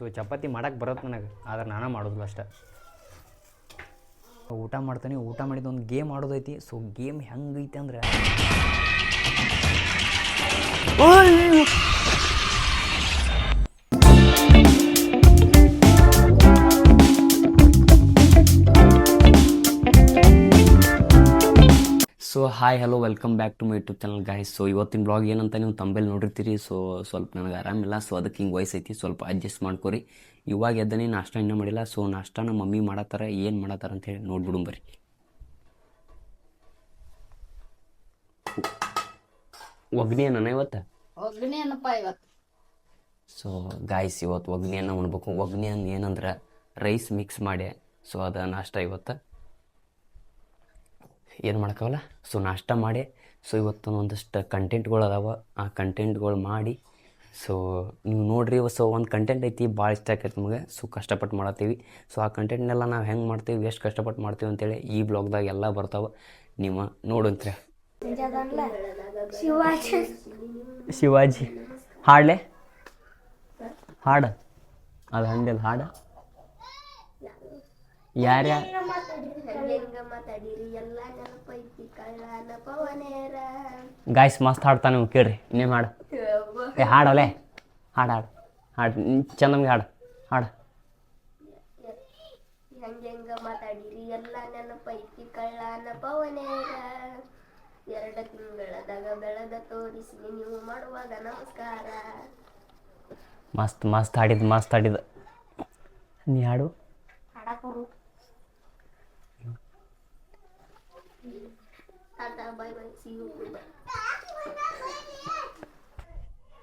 So chapati ಮಾಡಕ್ಕೆ ಬರುತ್ತೆ ನನಗೆ, ಆದ್ರೆ ನಾನು ಮಾಡೋದಿಲ್ಲ ಅಷ್ಟೆ. ಊಟ ಮಾಡ್ತೀನಿ. ಊಟ ಮಾಡಿದ ಒಂದು ಗೇಮ್ ಆಡೋದೈತಿ. ಸೊ ಗೇಮ್ ಹೆಂಗೈತೆ ಅಂದ್ರೆ so hi hello welcome back to my YouTube channel guys. So ಇವತ್ತಿನ ಬ್ಲಾಗ್ ಏನಂತ ನೀವು ತಂಬೆಲ್ ನೋಡಿರ್ತೀರಿ. ಸೊ ಸ್ವಲ್ಪ ನನಗೆ ಆರಾಮಿಲ್ಲ, ಸೊ ಅದಕ್ಕೆ ಹಿಂಗೆ ವಯಸ್ಸು ಐತಿ, ಸ್ವಲ್ಪ ಅಡ್ಜಸ್ಟ್ ಮಾಡ್ಕೊರಿ. ಇವಾಗ ಎದ್ದನಿ, ನಾಷ್ಟ ಇನ್ನೂ ಮಾಡಿಲ್ಲ. ಸೊ ನಾಷ್ಟ ನಮ್ಮ ಮಮ್ಮಿ ಮಾಡತ್ತಾರ, ಏನು ಮಾಡತ್ತಾರ ಅಂತೇಳಿ ನೋಡ್ಬಿಡು ಬರ್ರಿ. ಒಗ್ನಿ ಅನ್ನ ಇವತ್ತು ಒಗ್ಗರಣೆ ಏನಪ್ಪ ಇವತ್ತು. ಸೊ ಗಾಯ್ಸ್ ಇವತ್ತು ಒಗ್ನಿ ಅನ್ನ ಉಣ್ಬೇಕು. ಒಗ್ನಿ ಅನ್ನ ಏನಂದ್ರೆ ರೈಸ್ ಮಿಕ್ಸ್ ಮಾಡಿ, ಸೊ ಅದು ನಾಷ್ಟ ಇವತ್ತು. ಏನು ಮಾಡೋಕ್ಕಾಗಲ್ಲ. ಸೊ ನಾಷ್ಟ ಮಾಡಿ, ಸೊ ಇವತ್ತು ಒಂದಷ್ಟು ಕಂಟೆಂಟ್ಗಳು ಅದಾವೆ, ಆ ಕಂಟೆಂಟ್ಗಳು ಮಾಡಿ. ಸೊ ನೀವು ನೋಡಿರಿ, ಸೊ ಒಂದು ಕಂಟೆಂಟ್ ಐತಿ, ಭಾಳ ಇಷ್ಟ ಆಕೈತೆ ನಮಗೆ. ಸೊ ಕಷ್ಟಪಟ್ಟು ಮಾಡತ್ತೀವಿ. ಸೊ ಆ ಕಂಟೆಂಟ್ನೆಲ್ಲ ನಾವು ಹೆಂಗೆ ಮಾಡ್ತೀವಿ, ಎಷ್ಟು ಕಷ್ಟಪಟ್ಟು ಮಾಡ್ತೀವಿ ಅಂತೇಳಿ ಈ ಬ್ಲಾಗ್ದಾಗ ಎಲ್ಲ ಬರ್ತಾವೆ, ನೀವು ನೋಡಂತ್ರಿ. ಶಿವಾಜಿ ಹಾಡಲೆ ಹಾಡು ಅದು ಹಂಡೆಲ್ಲ ಹಾಡು ಯಾರ್ಯ ಗಾಯ್ಸ್ ಮಸ್ತ್ ಹಾಡ್ತಾನೆ ನೀವು ಕೇಳ್ರಿ. ಇನ್ನೇನು ಹಾಡು ಹಾಡವಲೆ ಹಾಡು ಹಾಡು ಹಾಡು ಚಂದಮ್ಗೆ ಹಾಡು ಹಾಡು. ಹೆಂಗ ಮಾತಾಡಿರಿ ಎಲ್ಲ ನೆನಪೈತಿ ಕಳ್ಳನ ಪವನೇರ, 2 ತಿಂಗಳದಾಗ ಬೆಳೆದ ತೋರಿಸಿ ನೀವು ಮಾಡುವಾಗ ನಮಸ್ಕಾರ. ಮಸ್ತ್ ಮಸ್ತ್ ಹಾಡಿದ್ದು, ಮಸ್ತ್ ಹಾಡಿದ್ದು. ನೀ ಹಾಡು ಹಾಡಕರು tata bye bye, see you bye.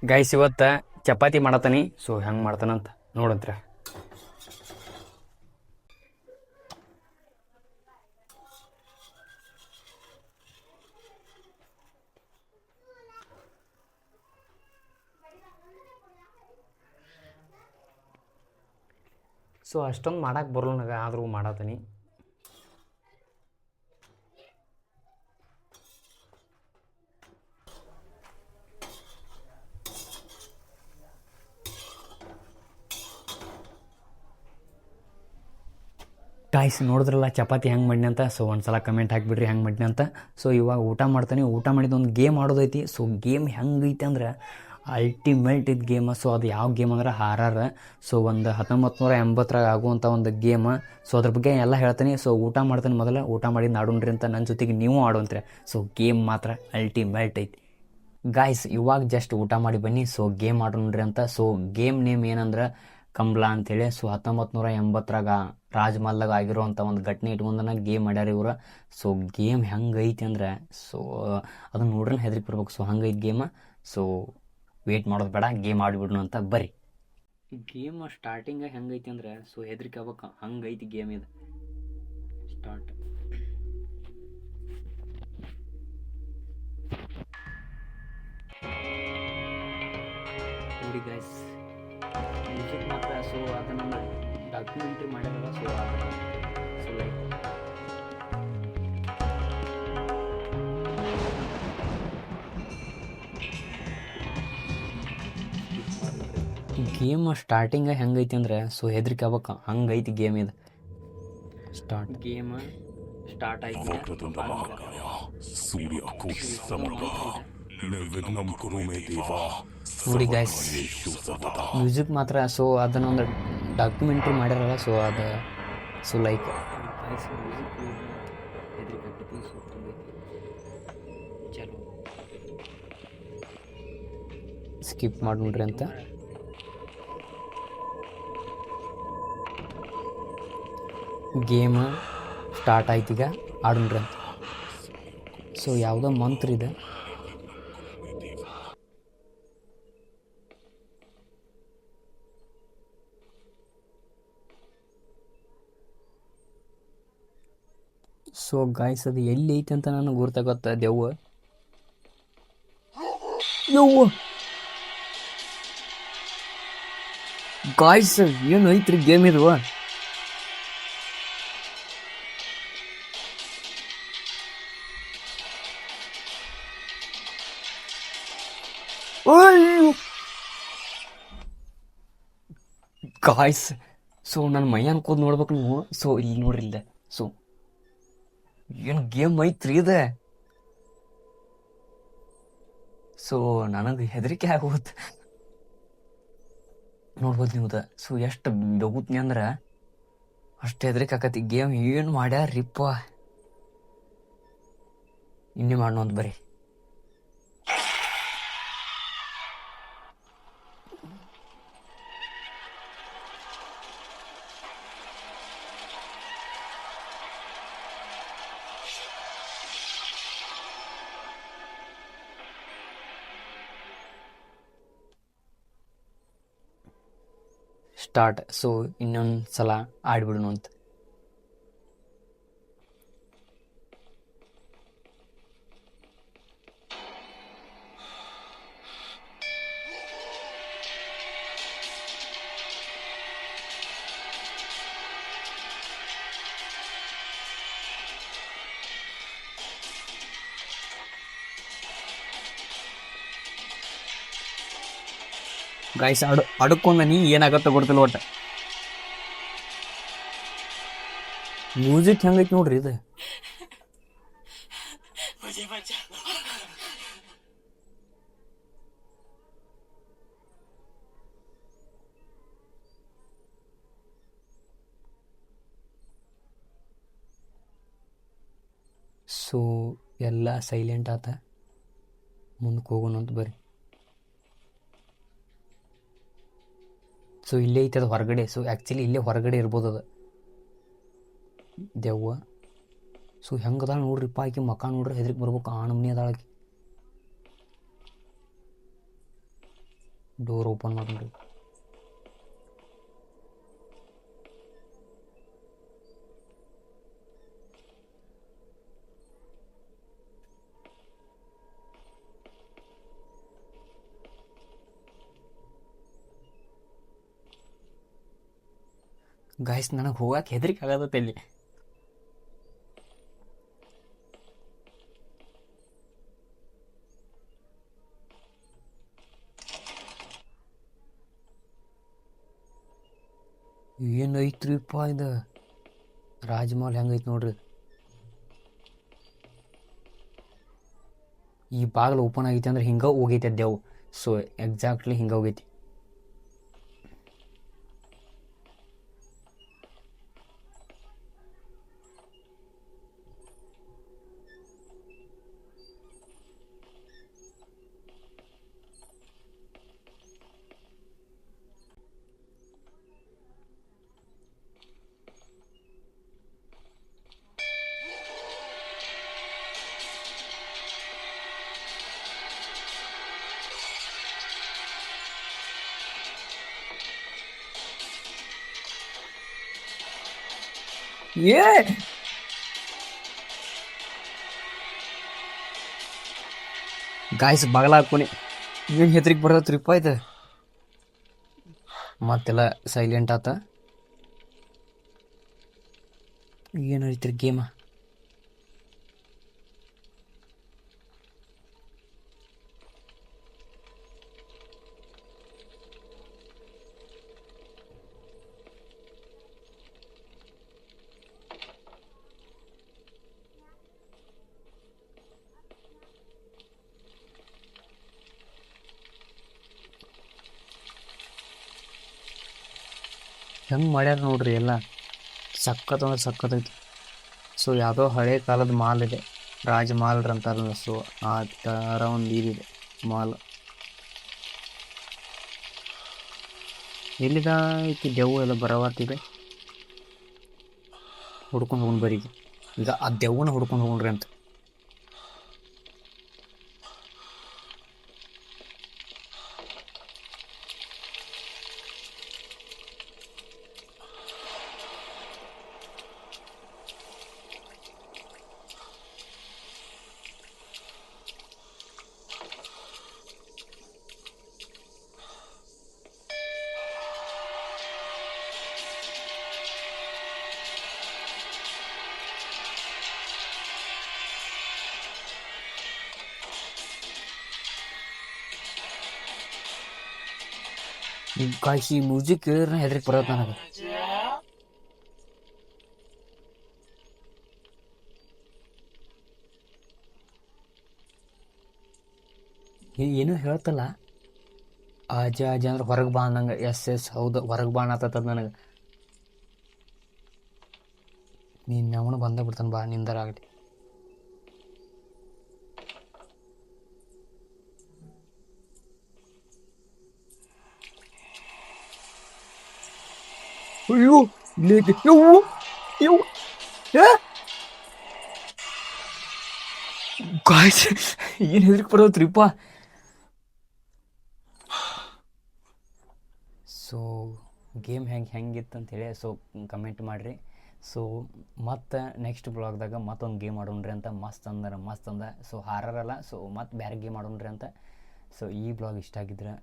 Guys ಇವತ್ತು ಚಪಾತಿ ಮಾಡತ್ತಾನೆ. ಸೊ ಹೆಂಗೆ ಮಾಡ್ತಾನಂತ ನೋಡಂತ್ರ. ಸೊ ಅಷ್ಟೊಂದು ಮಾಡಕ್ಕೆ ಬರಲ್ಲ ನನಗೆ, ಆದರೂ ಮಾಡತ್ತೀನಿ. ಗಾಯ್ಸ್ ನೋಡಿದ್ರಲ್ಲ ಚಪಾತಿ ಹೆಂಗೆ ಮಾಡಿನಿ ಅಂತ. ಸೊ ಒಂದು ಸಲ ಕಮೆಂಟ್ ಹಾಕಿಬಿಡ್ರಿ ಹೆಂಗೆ ಮಾಡಿನಿ ಅಂತ. ಸೊ ಇವಾಗ ಊಟ ಮಾಡ್ತಾನೆ. ಊಟ ಮಾಡಿದ ಒಂದು ಗೇಮ್ ಆಡೋದೈತಿ. ಸೊ ಗೇಮ್ ಹೆಂಗೈತೆ ಅಂದ್ರೆ ಅಲ್ಟಿಮೇಟ್ ಇದು ಗೇಮ್. ಸೊ ಅದು ಯಾವ ಗೇಮ್ ಅಂದ್ರೆ ಹಾರರ್. ಸೊ ಒಂದು 1980 ಆಗುವಂಥ ಒಂದು ಗೇಮ್. ಸೊ ಅದ್ರ ಬಗ್ಗೆ ಎಲ್ಲ ಹೇಳ್ತೀನಿ. ಸೊ ಊಟ ಮಾಡ್ತಾನೆ, ಮೊದಲ ಊಟ ಮಾಡಿದ್ದು ಆಡೋಣ್ರಿ ಅಂತ ನನ್ನ ಜೊತೆಗೆ ನೀವು ಆಡೋಂತ್ರಿ. ಸೊ ಗೇಮ್ ಮಾತ್ರ ಅಲ್ಟಿಮೇಟ್ ಐತಿ ಗಾಯ್ಸ್. ಇವಾಗ ಜಸ್ಟ್ ಊಟ ಮಾಡಿ ಬನ್ನಿ, ಸೊ ಗೇಮ್ ಆಡೋಣ್ರಿ ಅಂತ. ಸೊ ಗೇಮ್ ನೇಮ್ ಏನಂದ್ರೆ ಕಂಬ್ಲಾ ಅಂಥೇಳಿ. ಸೊ 1980 ರಾಜ್ಮಹಲ್ದಾಗ ಆಗಿರೋವಂಥ ಒಂದು ಘಟನೆ ಇಟ್ಕೊಂಡನ ಗೇಮ್ ಮಾಡ್ಯಾರ ಇವ್ರು. ಸೊ ಗೇಮ್ ಹೆಂಗೈತಿ ಅಂದ್ರೆ, ಸೊ ಅದನ್ನ ನೋಡ್ರೆ ಹೆದರಿಕೆ ಬರ್ಬೇಕು. ಸೊ ಹಂಗೈತಿ ಗೇಮ್. ಸೊ ವೇಟ್ ಮಾಡೋದು ಬೇಡ, ಗೇಮ್ ಆಡಿಬಿಡ್ನು ಅಂತ ಬರ್ರಿ. ಗೇಮ್ ಸ್ಟಾರ್ಟಿಂಗ ಹೆಂಗೈತಿ ಅಂದ್ರೆ, ಸೊ ಹೆದರಿಕೆ ಆಗ್ಬೇಕು, ಹಂಗೈತಿ ಗೇಮ್ ಇದು. ಸ್ಟಾರ್ಟ್ ನೋಡಿ ಗೈಸ್, ಮ್ಯೂಸಿಕ್ ಮಾತ್ರ. ಸೊ ಅದನ್ನು ಡಾಕ್ಯುಮೆಂಟ್ರಿ ಮಾಡ್ಯಾರಲ್ಲ. ಸೊ ಅದು ಸೊ ಲೈಕ್ ಗೇಮ್ ಸ್ಟಾರ್ಟಿಂಗ ಹೆಂಗೈತಿ ಅಂದ್ರೆ, ಸೊ ಹೆದರಿಕೆ ಆಗ್ಬೇಕು, ಹಂಗೈತಿ ಗೇಮ್ ಇದು. ಸ್ಟಾರ್ಟ್ ಗೇಮ್ ಸ್ಟಾರ್ಟ್ ಆಯ್ತು. ನೋಡಿ ಗೈಸ್ ಮ್ಯೂಸಿಕ್ ಮಾತ್ರ. ಸೊ ಅದನ್ನೊಂದು ಡಾಕ್ಯುಮೆಂಟ್ರಿ ಮಾಡ್ಯಾರಲ್ಲ. ಸೊ ಅದು ಸೊ ಲೈಕ್ ಚಲೋ ಸ್ಕಿಪ್ ಮಾಡಿ ನೋಡ್ರಿ ಅಂತ. ಗೇಮ್ ಸ್ಟಾರ್ಟ್ ಆಯ್ತು, ಈಗ ಆಡೋಣ್ರಿ ಅಂತ. ಸೊ ಯಾವುದೋ ಮಂತ್ರ ಇದೆ. ಸೊ ಗಾಯ್ಸ್ ಅದು ಎಲ್ಲಿ ಐತಿ ಅಂತ ನನಗೆ ಗುರ್ತಾಗತ್ತ. ದೆವ್ವ ಯವ್ವ ಗಾಯ್ಸ್ ಏನು ಐತ್ರಿ ಗೇಮ್ ಇದು. ಗಾಯ್ಸ್, ಸೊ ನನ್ನ ಮೈ ಅನ್ಕೋದು ನೋಡ್ಬೇಕು ನೀವು. ಸೊ ಇಲ್ಲಿ ನೋಡ್ರಿ ಇಲ್ಲದೆ, ಸೊ ಏನು ಗೇಮ್ ಐತ್ರಿ ಇದೆ. ಸೊ ನನಗೆ ಹೆದರಿಕೆ ಆಗೋದು ನೋಡ್ಬೋದು ನೀವು. ಸೊ ಎಷ್ಟು ಬೆಗುತ್ನಿ ಅಂದ್ರೆ ಅಷ್ಟು ಹೆದರಿಕೆ ಆಕತಿ. ಗೇಮ್ ಏನು ಮಾಡ್ಯಾರಿಪ್ಪ. ಇನ್ನೇ ಮಾಡೋಣ ಅಂತ ಬರ್ರಿ. ಸ್ಟಾರ್ಟ್. ಸೊ ಇನ್ನೊಂದು ಸಲ ಆಡ್ಬಿಡೋಣ ಅಂತ. ಗಾಯ್ಸ್ ಅಡ್ಕೊಂಡ ನೀ ಏನಾಗತ್ತ ಗೊತ್ತಿಲ್ಲ. ಒಟ್ಟ ಮ್ಯೂಸಿಕ್ ಹೆಂಗೈತಿ ನೋಡ್ರಿ ಇದು. ಸೊ ಎಲ್ಲ ಸೈಲೆಂಟ್ ಆತ. ಮುಂದಕ್ಕೆ ಹೋಗೋಣ ಅಂತ ಬರ್ರಿ. ಸೊ ಇಲ್ಲೇ ಐತೆ ಅದು ಹೊರಗಡೆ. ಸೊ ಆ್ಯಕ್ಚುಲಿ ಇಲ್ಲೇ ಹೊರಗಡೆ ಇರ್ಬೋದು ಅದು ದೆವ್ವ. ಸೊ ಹೆಂಗದ ನೋಡ್ರಿಪ್ಪ ಆಕಿ ಮಕ್ಕ ನೋಡ್ರಿ, ಹೆದ್ರಿಗೆ ಬರ್ಬೇಕು. ಆ ನಮ್ನಿ ಅದಾಳಕಿ. ಡೋರ್ ಓಪನ್ ಮಾಡ್ರಿ. ಗಾಯ್ಸ್ ನನಗೆ ಹೋಗಕ್ಕೆ ಹೆದರಿಕೆ ಆಗತ್ತೆ ಇಲ್ಲಿ. ಏನೈತ್ರಿಪ್ಪ ಇದು. ರಾಜಮಹಲ್ ಹೆಂಗೈತಿ ನೋಡ್ರಿ. ಈ ಬಾಗಿಲು ಓಪನ್ ಆಗೈತಿ ಅಂದ್ರೆ ಹಿಂಗೆ ಹೋಗೈತೆ ದೆವ್ವ. ಸೊ ಎಕ್ಸಾಕ್ಟ್ಲಿ ಹಿಂಗೆ ಹೋಗೈತಿ. ಏ ಗಾಯ್ಸ್ ಬಾಗಲ ಹಾಕೋನಿ. ಏನು ಹೆದ್ರಿಗೆ ಬರತ್ರಿಪ್ಪ ಇದು. ಮತ್ತೆಲ್ಲ ಸೈಲೆಂಟ್ ಆತ. ಏನು ಐತ್ರಿ ಗೇಮ. ಹೆಂಗೆ ಮಾಡ್ಯಾರ ನೋಡ್ರಿ ಎಲ್ಲ. ಸಖತ್ ಅಂದ್ರೆ ಸಖತ್ತೈತಿ. ಸೊ ಯಾವುದೋ ಹಳೆ ಕಾಲದ ಮಾಲ್ ಇದೆ, ರಾಜಮಹಲ್ ಅಂತಾರಲ್ಲ. ಸೊ ಆ ಥರ ಒಂದು ಇದಿದೆ ಮಾಲ್. ಎಲ್ಲಿದ ಐತಿ ದೆವ್ವ ಎಲ್ಲ ಬರವಾತಿದೆ. ಹುಡ್ಕೊಂಡು ಹೋಗೋಣ ಬರೀ. ಈಗ ಆ ದೆವ್ವನ ಹುಡ್ಕೊಂಡು ಹೋಗ್ರಿ ಅಂತ. ಗಾಯ್ಸ್ ಈ ಮ್ಯೂಸಿಕ್ ಕೇಳಿದ್ರೆ ಹೆದ್ರಿಕೆ ಬರುತ್ತೆ ನನಗೆ. ಏನೂ ಹೇಳ್ತಲ್ಲ, ಅಜ ಅಜ ಅಂದ್ರೆ ಹೊರಗೆ ಬಾ ಅನ್ನಂಗೆ. ಎಸ್ ಹೌದು, ಹೊರಗೆ ಬಾ ಅನ್ನತ್ತದ ನನಗೆ. ನೀನು ಅವನು ಬಂದೇ ಬಿಡ್ತಾನೆ, ಬಾ ನಿಂದರ ಆಗಲಿ. ಅಯ್ಯೋ ಇಲ್ಲೈತಿ. ಯವ್ವು ಯವ್ವು ಗಾಯ್ಸ್ ಏನು ಹೆದ್ರಿಕೆ ಬರೋತ್ರಿಪ್ಪ. ಸೊ ಗೇಮ್ ಹೆಂಗಿತ್ತು ಅಂತೇಳಿ ಸೊ ಕಮೆಂಟ್ ಮಾಡಿರಿ. ಸೊ ಮತ್ತು ನೆಕ್ಸ್ಟ್ ಬ್ಲಾಗ್ದಾಗ ಮತ್ತೊಂದು ಗೇಮ್ ಆಡೋಣ್ರಿ ಅಂತ. ಮಸ್ತ್ ಅಂದ. ಸೊ ಹಾರರಲ್ಲ, ಸೊ ಮತ್ತು ಬೇರೆ ಗೇಮ್ ಆಡೋಣ್ರಿ ಅಂತ. ಸೊ ಈ ಬ್ಲಾಗ್ ಇಷ್ಟ ಆಗಿದ್ರೆ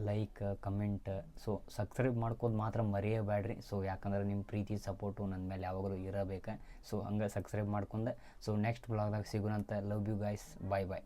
ಲೈಕ್ ಕಮೆಂಟ್ ಸೊ ಸಬ್ಸ್ಕ್ರೈಬ್ ಮಾಡ್ಕೋದು ಮಾತ್ರ ಮರೆಯಬೇಡ್ರಿ. ಸೊ ಯಾಕಂದ್ರೆ ನಿಮ್ಮ ಪ್ರೀತಿ ಸಪೋರ್ಟು ನನ್ನ ಮೇಲೆ ಯಾವಾಗಲೂ ಇರಬೇಕು. ಸೊ ಹಂಗೆ ಸಬ್ಸ್ಕ್ರೈಬ್ ಮಾಡ್ಕೊಂಡೆ. ಸೊ ನೆಕ್ಸ್ಟ್ ಬ್ಲಾಗ್ದಾಗ ಸಿಗೋಣಂತ. Love you guys, bye bye.